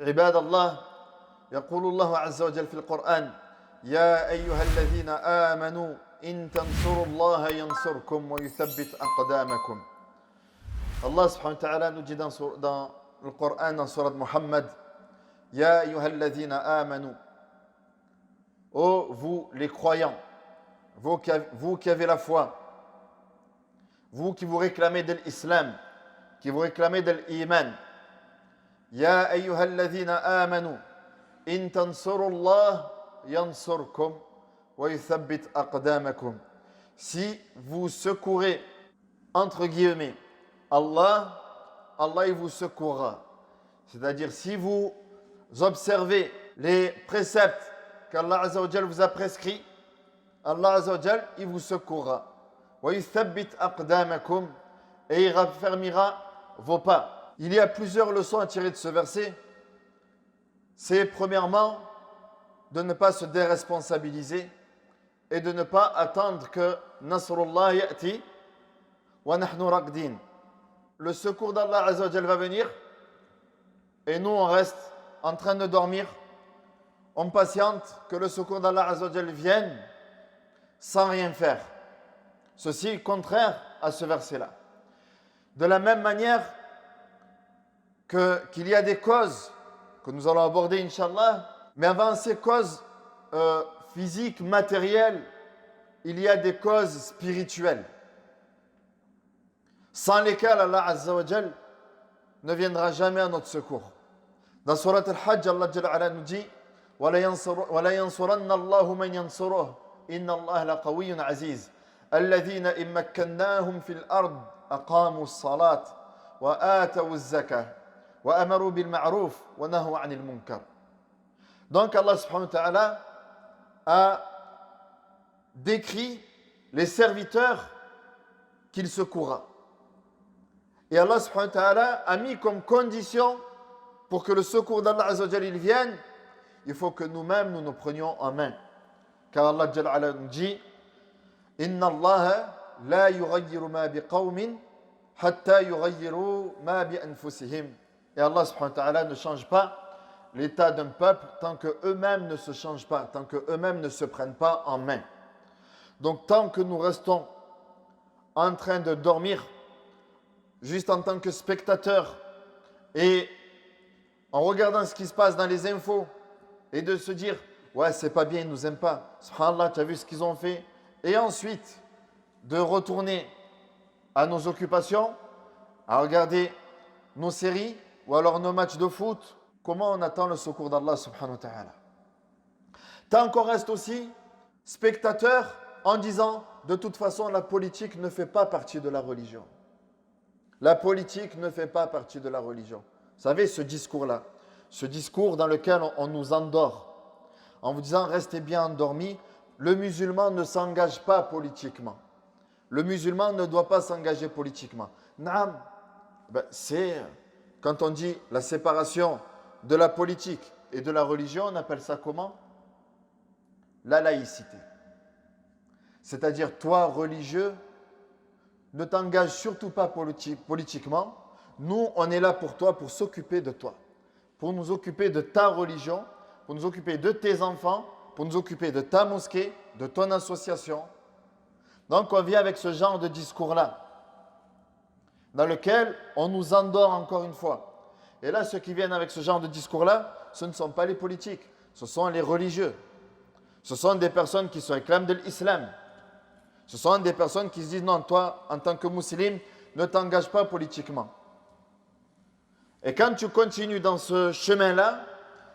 عباد الله يقول الله عز وجل في القرآن يا أيها الذين آمنوا إن تنصروا الله ينصركم ويثبت أقدامكم. Allah subhanahu wa ta'ala nous dit dans le Coran, dans surat Muhammad, Ya ayyuhalladhina amanu, ô vous les croyants, vous qui avez la foi, vous qui vous réclamez de l'islam, qui vous réclamez de l'iman, Ya ayyuhalladhina amanu, in tansurullah yansurkum wa yuthabbit aqdamakum. Si vous secourez, entre guillemets, Allah il vous secourra. C'est-à-dire, si vous observez les préceptes qu'Allah Azza wa Jal vous a prescrits, Allah Azza wa Jal, il vous secourra. Wa yuthabbit aqdamakum, et il raffermira vos pas. Il y a plusieurs leçons à tirer de ce verset. C'est premièrement de ne pas se déresponsabiliser et de ne pas attendre que Nasrullah ya'ti wa nahnu raqdin. Le secours d'Allah Azza wa Jal va venir et nous on reste en train de dormir, on patiente que le secours d'Allah Azza wa Jal vienne sans rien faire. Ceci est contraire à ce verset-là. De la même manière qu'il y a des causes que nous allons aborder Inch'Allah, mais avant ces causes physiques, matérielles, il y a des causes spirituelles, sans lesquelles Allah Azza wa Jal ne viendra jamais à notre secours. Dans Surat Al-Hajj, Allah Jalla ala nous dit وَلَا يَنْصُرَنَّ اللَّهُ مَنْ يَنْصُرُهُ إِنَّ اللَّهَ لَقَوِيٌّ عَزِيزٌ الَّذِينَ إِن مَّكَّنَّاهُمْ فِي الْأَرْضِ أَقَامُوا الصَّلَاةَ وَآتَوُا الزَّكَاةَ وَأَمَرُوا بِالْمَعْرُوفِ وَنَهَوْا عَنِ الْمُنكَرِ. Donc Allah subhanahu wa ta'ala a décrit les serviteurs qu'il secourra. Et Allah subhanahu wa ta'ala a mis comme condition pour que le secours d'Allah Azza wa Jal il vienne, il faut que nous-mêmes nous nous prenions en main. Car Allah Jalla ala nous dit Inna Allah la yughayyiru ma biqawmin hatta yughayyiru ma bi anfusihim. Et Allah subhanahu wa ta'ala ne change pas l'état d'un peuple tant qu'eux-mêmes ne se changent pas, tant qu'eux-mêmes ne se prennent pas en main. Donc tant que nous restons en train de dormir, juste en tant que spectateurs, et en regardant ce qui se passe dans les infos, et de se dire, ouais, c'est pas bien, ils nous aiment pas, subhanallah, tu as vu ce qu'ils ont fait, et ensuite de retourner à nos occupations, à regarder nos séries, ou alors nos matchs de foot, comment on attend le secours d'Allah subhanahu wa ta'ala? Tant qu'on reste aussi spectateur en disant, de toute façon, la politique ne fait pas partie de la religion. La politique ne fait pas partie de la religion. Vous savez, ce discours-là, ce discours dans lequel on nous endort, en vous disant, restez bien endormis, le musulman ne s'engage pas politiquement. Le musulman ne doit pas s'engager politiquement. Naam, c'est, quand on dit la séparation de la politique et de la religion, on appelle ça comment? La laïcité. C'est-à-dire, toi, religieux, ne t'engage surtout pas politiquement. Nous, on est là pour toi, pour s'occuper de toi, pour nous occuper de ta religion, pour nous occuper de tes enfants, pour nous occuper de ta mosquée, de ton association. Donc, on vient avec ce genre de discours-là, dans lequel on nous endort encore une fois. Et là, ceux qui viennent avec ce genre de discours-là, ce ne sont pas les politiques, ce sont les religieux. Ce sont des personnes qui se réclament de l'islam. Ce sont des personnes qui se disent, non, toi, en tant que musulman, ne t'engage pas politiquement. Et quand tu continues dans ce chemin-là,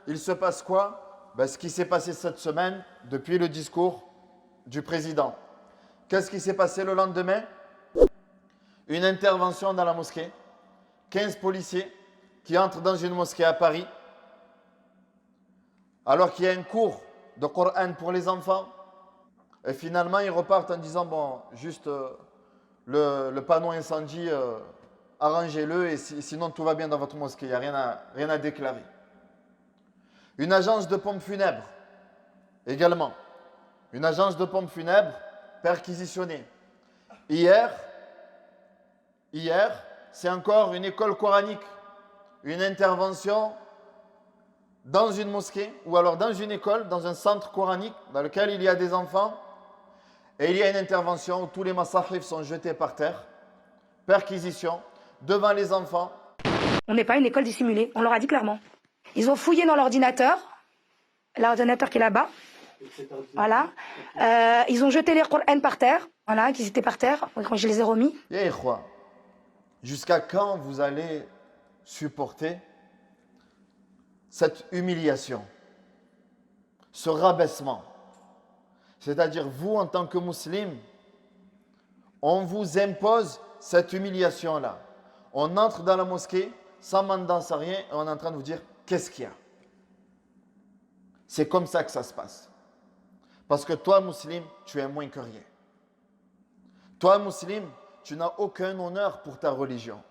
il se passe quoi? Ce qui s'est passé cette semaine, depuis le discours du président. Qu'est-ce qui s'est passé le lendemain? Une intervention dans la mosquée. 15 policiers qui entrent dans une mosquée à Paris, alors qu'il y a un cours de Coran pour les enfants. Et finalement, ils repartent en disant, bon, juste le panneau incendie, arrangez-le, et sinon tout va bien dans votre mosquée, il n'y a rien à déclarer. Une agence de pompes funèbres, également. Une agence de pompes funèbres perquisitionnée. Hier, c'est encore une école coranique, une intervention dans une mosquée ou alors dans une école, dans un centre coranique dans lequel il y a des enfants et il y a une intervention où tous les masahif sont jetés par terre, perquisition, devant les enfants. On n'est pas une école dissimulée, on leur a dit clairement. Ils ont fouillé dans l'ordinateur qui est là-bas. Voilà. Ils ont jeté les Qur'an par terre, voilà, qui étaient par terre, quand je les ai remis. Jusqu'à quand vous allez supporter cette humiliation, ce rabaissement? C'est-à-dire, vous, en tant que musulmans, on vous impose cette humiliation-là. On entre dans la mosquée, sans mandat, sans rien, et on est en train de vous dire, qu'est-ce qu'il y a? C'est comme ça que ça se passe. Parce que toi, musulman, tu es moins que rien. Toi, musulman, tu n'as aucun honneur pour ta religion.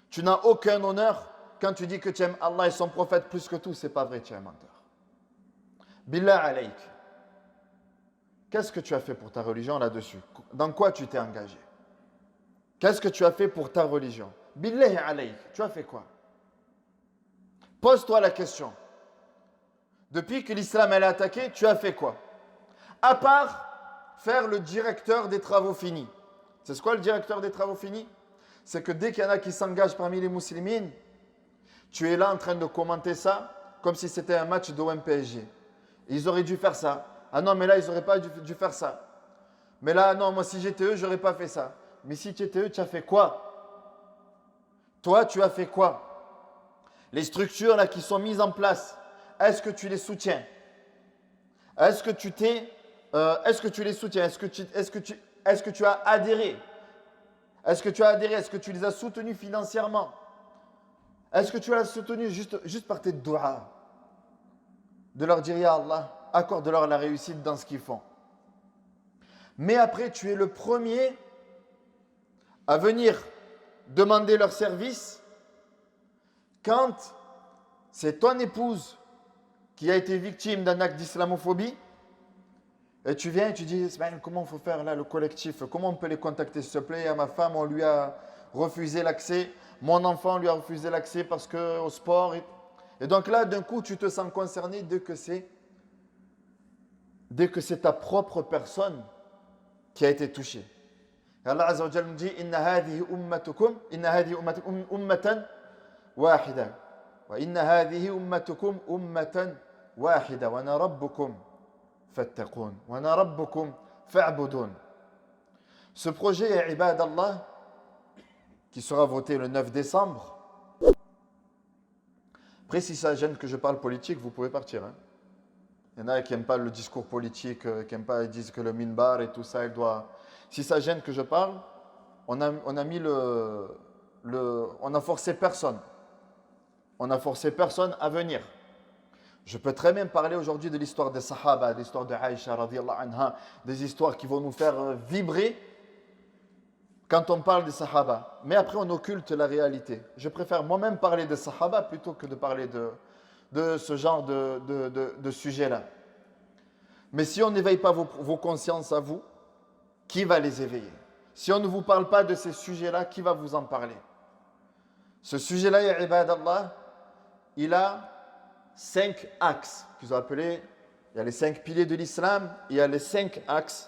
Tu n'as aucun honneur quand tu dis que tu aimes Allah et son prophète plus que tout. C'est pas vrai, tu es un menteur. Billah alayk. Qu'est-ce que tu as fait pour ta religion là-dessus? Dans quoi tu t'es engagé? Qu'est-ce que tu as fait pour ta religion? Billah alayk. Tu as fait quoi? Pose-toi la question. Depuis que l'islam est attaqué, tu as fait quoi? À part faire le directeur des travaux finis. C'est quoi le directeur des travaux finis? C'est que dès qu'il y en a qui s'engagent parmi les musulmans, tu es là en train de commenter ça comme si c'était un match d'OM-PSG. Ils auraient dû faire ça. Ah non, mais là, ils n'auraient pas dû faire ça. Mais là, non, moi, si j'étais eux, je n'aurais pas fait ça. Mais si tu étais eux, tu as fait quoi? Toi, tu as fait quoi? Les structures là qui sont mises en place, est-ce que tu les soutiens? Est-ce que tu les soutiens? Est-ce que tu as adhéré? Est-ce que tu as adhéré? Est-ce que tu les as soutenus financièrement? Est-ce que tu as soutenu juste par tes doigts? De leur dire, ya Allah, accorde-leur la réussite dans ce qu'ils font. Mais après, tu es le premier à venir demander leur service quand c'est ton épouse qui a été victime d'un acte d'islamophobie. Et tu viens et tu dis, comment il faut faire là le collectif? Comment on peut les contacter s'il te plaît? À ma femme, on lui a refusé l'accès. Mon enfant lui a refusé l'accès parce qu'au sport. Et donc là, d'un coup, tu te sens concerné dès que c'est ta propre personne qui a été touchée. Et Allah Azza wa Jalla nous dit, inna hadhihi ummatukum ummatan wahida. Wa inna hadhihi ummatukum ummatan wahida. Wa ana rabbukum fattaqun. Wa ana rabbukum fa'budun. Ce projet est Ibad Allah, qui sera voté le 9 décembre. Après, si ça gêne que je parle politique, vous pouvez partir. Hein. Il y en a qui n'aiment pas le discours politique, qui n'aiment pas, ils disent que le minbar et tout ça, il doit... Si ça gêne que je parle, on a mis on a forcé personne. On a forcé personne à venir. Je peux très bien parler aujourd'hui de l'histoire des Sahaba, de l'histoire de Aïcha, radiyallahu anha, des histoires qui vont nous faire vibrer quand on parle des Sahaba. Mais après, on occulte la réalité. Je préfère moi-même parler des Sahaba plutôt que de parler de ce genre de sujet-là. Mais si on n'éveille pas vos consciences à vous, qui va les éveiller? Si on ne vous parle pas de ces sujets-là, qui va vous en parler? Ce sujet-là, ya ibadallah, il a 5 axes qu'ils ont appelés, il y a les 5 piliers de l'islam, il y a les 5 axes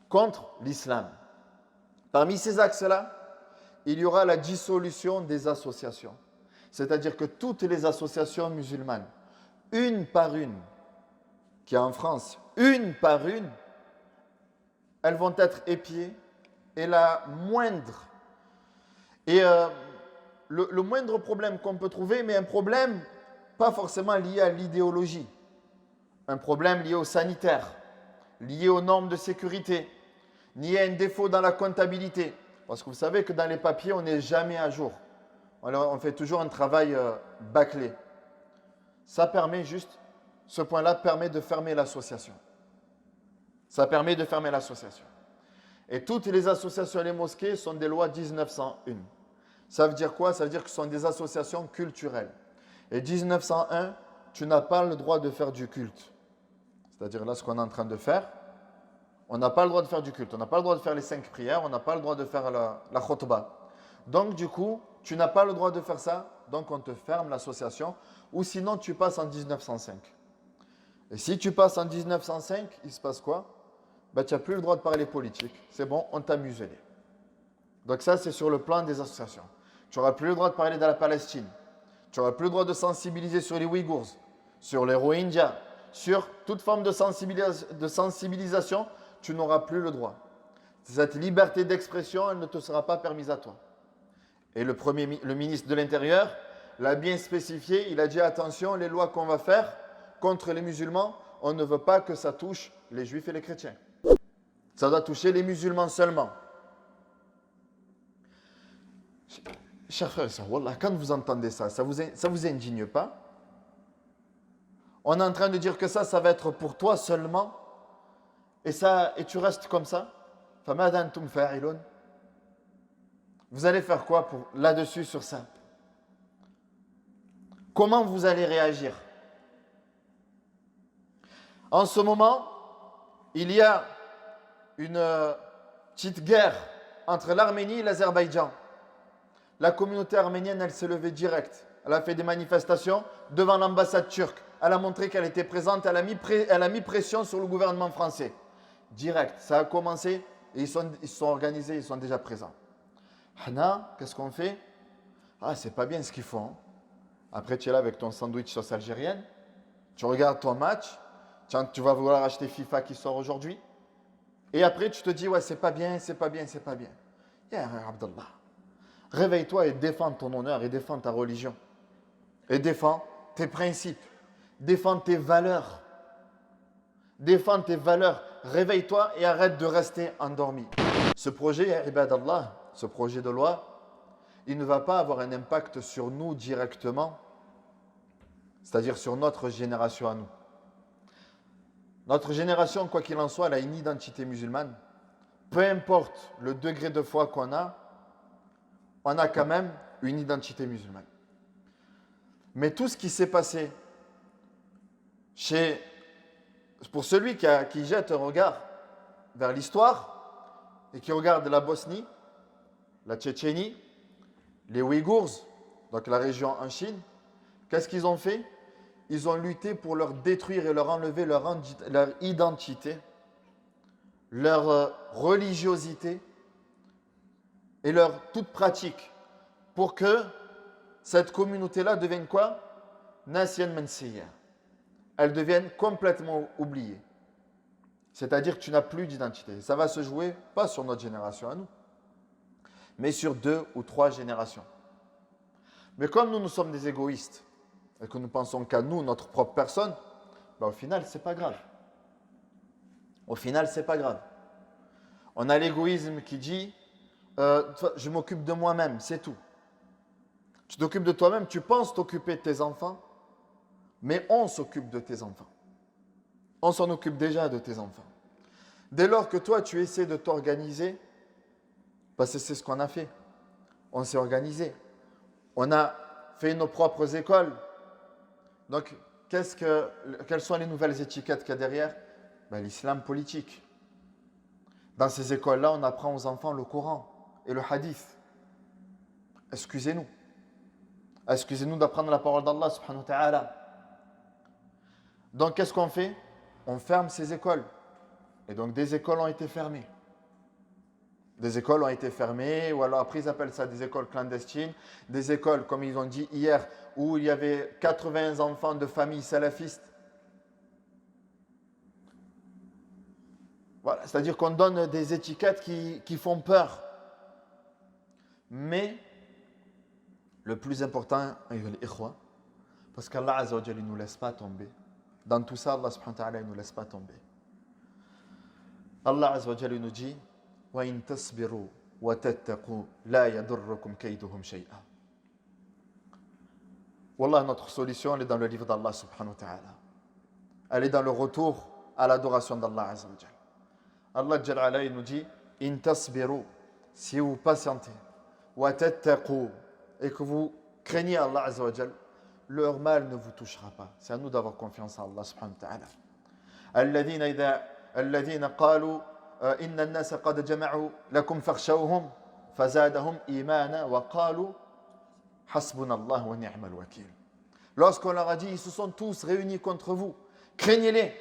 contre l'islam. Parmi ces axes-là, il y aura la dissolution des associations. C'est-à-dire que toutes les associations musulmanes, une par une, qu'il y a en France, une par une, elles vont être épiées et la moindre. Et le moindre problème qu'on peut trouver, mais un problème pas forcément lié à l'idéologie, un problème lié au sanitaire, lié aux normes de sécurité, lié à un défaut dans la comptabilité. Parce que vous savez que dans les papiers, on n'est jamais à jour. On fait toujours un travail bâclé. Ça permet juste, ce point-là permet de fermer l'association. Ça permet de fermer l'association. Et toutes les associations et les mosquées sont des lois 1901. Ça veut dire quoi? Ça veut dire que ce sont des associations culturelles. Et 1901, tu n'as pas le droit de faire du culte. C'est-à-dire là, ce qu'on est en train de faire, on n'a pas le droit de faire du culte. On n'a pas le droit de faire les 5 prières. On n'a pas le droit de faire la khutbah. Donc, du coup, tu n'as pas le droit de faire ça Donc on te ferme l'association, ou sinon tu passes en 1905. Et si tu passes en 1905, il se passe quoi? Tu n'as plus le droit de parler politique. C'est bon, on t'a muselé. Donc ça, c'est sur le plan des associations. Tu n'auras plus le droit de parler de la Palestine. Tu n'auras plus le droit de sensibiliser sur les Ouïghours, sur les Rohingyas, sur toute forme de sensibilisation, tu n'auras plus le droit. Cette liberté d'expression, elle ne te sera pas permise à toi. Et le ministre de l'Intérieur l'a bien spécifié, il a dit attention, les lois qu'on va faire contre les musulmans, on ne veut pas que ça touche les juifs et les chrétiens. Ça doit toucher les musulmans seulement. Chers frères et sœurs, wallah, quand vous entendez ça, ça vous indigne pas? On est en train de dire que ça va être pour toi seulement, et tu restes comme ça. فَمَاذَا أَنْتُمْ فَاعِلُونَ. Vous allez faire quoi là-dessus, sur ça? Comment vous allez réagir? En ce moment, il y a une petite guerre entre l'Arménie et l'Azerbaïdjan. La communauté arménienne, elle s'est levée direct. Elle a fait des manifestations devant l'ambassade turque. Elle a montré qu'elle était présente. Elle a mis pression sur le gouvernement français. Direct. Ça a commencé et ils se sont organisés, ils sont déjà présents. Hana, qu'est-ce qu'on fait? Ah, c'est pas bien ce qu'ils font. Après, tu es là avec ton sandwich sauce algérienne. Tu regardes ton match. Tu vas vouloir acheter FIFA qui sort aujourd'hui. Et après, tu te dis, ouais, c'est pas bien, c'est pas bien, c'est pas bien. Ya Abdallah, réveille-toi et défends ton honneur et défends ta religion. Et défends tes principes. Défends tes valeurs. Défends tes valeurs. Réveille-toi et arrête de rester endormi. Ce projet, ibadallah, ce projet de loi, il ne va pas avoir un impact sur nous directement, c'est-à-dire sur notre génération à nous. Notre génération, quoi qu'il en soit, elle a une identité musulmane. Peu importe le degré de foi qu'on a, on a quand même une identité musulmane. Mais tout ce qui s'est passé pour celui qui jette un regard vers l'histoire et qui regarde la Bosnie, la Tchétchénie, les Ouïghours, donc la région en Chine, qu'est-ce qu'ils ont fait? Ils ont lutté pour leur détruire et leur enlever leur identité, leur religiosité et leur toute pratique pour que cette communauté-là devienne quoi? Nation Mansiya. Elle devienne complètement oubliée. C'est-à-dire que tu n'as plus d'identité. Ça va se jouer pas sur notre génération à nous, mais sur 2 ou 3 générations. Mais comme nous sommes des égoïstes et que nous pensons qu'à nous, notre propre personne, au final, c'est pas grave. Au final, c'est pas grave. On a l'égoïsme qui dit je m'occupe de moi-même, c'est tout. Tu t'occupes de toi-même, tu penses t'occuper de tes enfants, mais on s'occupe de tes enfants. On s'en occupe déjà de tes enfants. Dès lors que toi, tu essaies de t'organiser, parce que c'est ce qu'on a fait. On s'est organisé. On a fait nos propres écoles. Donc, quelles sont les nouvelles étiquettes qu'il y a derrière? L'islam politique. Dans ces écoles-là, on apprend aux enfants le Coran et le Hadith. Excusez-nous. Excusez-nous d'apprendre la parole d'Allah subhanahu wa ta'ala. Donc, qu'est-ce qu'on fait? On ferme ces écoles. Et donc, des écoles ont été fermées. Des écoles ont été fermées, ou alors après ils appellent ça des écoles clandestines. Des écoles, comme ils ont dit hier, où il y avait 80 enfants de familles salafistes. Voilà, c'est-à-dire qu'on donne des étiquettes qui font peur. Mais, le plus important, parce qu'Allah Azza wa Jalla ne nous laisse pas tomber. Dans tout ça, Allah subhanahu wa ta'ala ne nous laisse pas tomber. Allah Azza wa Jalla nous dit وَإِن تَصْبِرُوا وَتَتَّقُوا لَا يَضُرُّكُمْ كَيْدُهُمْ شَيْئًا. Wallah, notre solution, elle est dans le livre d'Allah subhanahu wa ta'ala. Elle est dans le retour à l'adoration d'Allah Azza wa Jalla. Allah Jalla ala, il nous dit إِن تَصْبِرُوا, si vous patientez, وَتَتَّقُوا, et que vous craignez Allah Azza wa Jalla, leur mal ne vous touchera pas. C'est à nous d'avoir confiance en Allah subhanahu wa ta'ala. الذين قالوا إن الناس قد جمعوا لكم فاخشوهم فزادهم إيمانا وقالوا Hasbunallah wa ni'mal wakil. Lorsqu'on leur a dit, ils se sont tous réunis contre vous, craignez-les.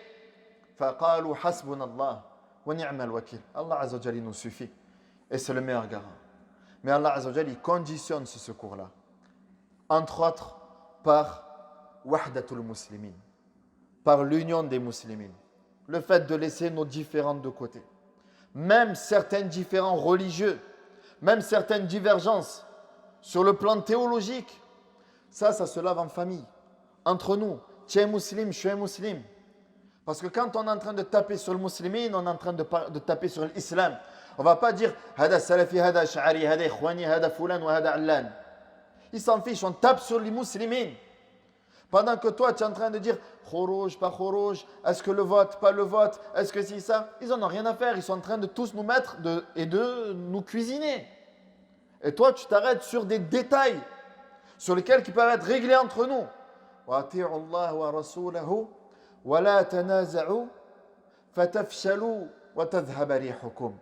Faqalu hasbunallah wa ni'mal wakil. Allah Azza wa Jalla nous suffit. Et c'est le meilleur garant. Mais Allah Azza wa Jalla, il conditionne ce secours-là. Entre autres, par wahdatul muslimin, par l'union des musulmans. Le fait de laisser nos différends de côté. Même certains différends religieux, même certaines divergences sur le plan théologique, ça se lave en famille, entre nous. Tu es musulman, je suis musulman. Parce que quand on est en train de taper sur le musulman, on est en train de taper sur l'islam. On ne va pas dire hada salafi, hada sha'ari, hada ikhwani, hada fulan ou hada allan. Ils s'en fichent, on tape sur les musulmans. Pendant que toi, tu es en train de dire khourouj, pas khourouj, est-ce que le vote, pas le vote, est-ce que c'est ça? Ils n'en ont rien à faire, ils sont en train de tous nous mettre et de nous cuisiner. Et toi, tu t'arrêtes sur des détails sur lesquels qui peuvent être réglés entre nous. وَأَطِيعُوا اللَّهَ وَرَسُولَهُ وَلَا تَنَازَعُوا فَتَفْشَلُوا وَتَذْهَبَ رِيحُكُمْ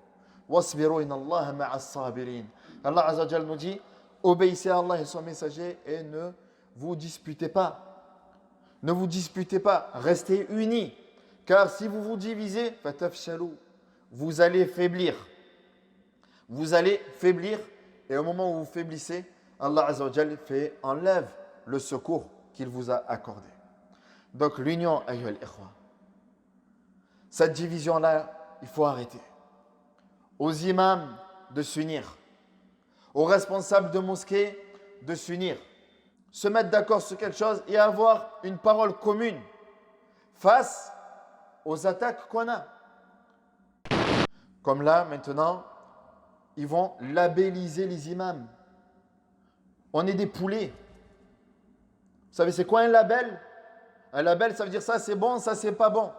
وَاصْبِرُوا إِنَّ اللَّهَ مَعَ الصَّابِرِينَ. Allah Azza wa Jalla nous dit, obéissez à Allah et son messager et ne vous disputez pas. Ne vous disputez pas, restez unis. Car si vous vous divisez, vous allez faiblir. Vous allez faiblir. Et au moment où vous faiblissez, Allah Azza wa Jalla enlève le secours qu'il vous a accordé. Donc l'union, ayyuhal ikhwa. Cette division-là, il faut arrêter. Aux imams de s'unir. Aux responsables de mosquées de s'unir. Se mettre d'accord sur quelque chose et avoir une parole commune face aux attaques qu'on a. Comme là, maintenant, ils vont labelliser les imams. On est des poulets. Vous savez, c'est quoi un label? Un label, ça veut dire ça c'est bon, ça c'est pas bon.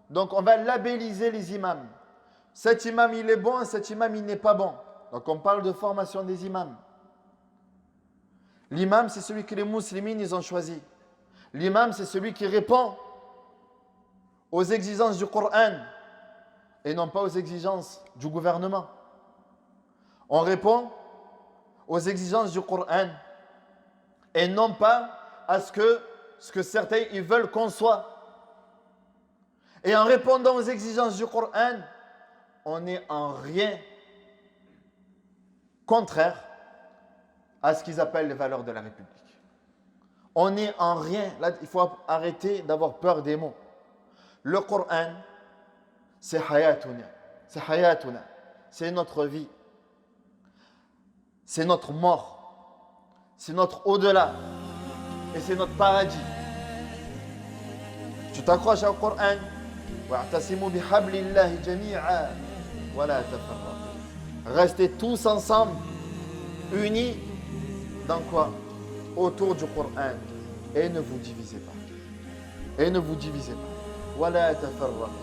Donc, on va labelliser les imams. Cet imam, il est bon, cet imam, il n'est pas bon. Donc, on parle de formation des imams. L'imam, c'est celui que les musulmans ils ont choisi. L'imam, c'est celui qui répond aux exigences du Coran et non pas aux exigences du gouvernement. On répond aux exigences du Coran et non pas à ce que certains ils veulent qu'on soit. Et en répondant aux exigences du Coran, on n'est en rien contraire à ce qu'ils appellent les valeurs de la République. On n'est en rien, là il faut arrêter d'avoir peur des mots. Le Coran, c'est hayatuna, c'est notre vie, c'est notre mort, c'est notre au-delà et c'est notre paradis. Tu t'accroches au Coran, wa'tasimu bihablillahi jami'a wa la tafarraqu. Restez tous ensemble, unis. Dans quoi? Autour du Coran. Et ne vous divisez pas. Et ne vous divisez pas. Wa la tafarraqu.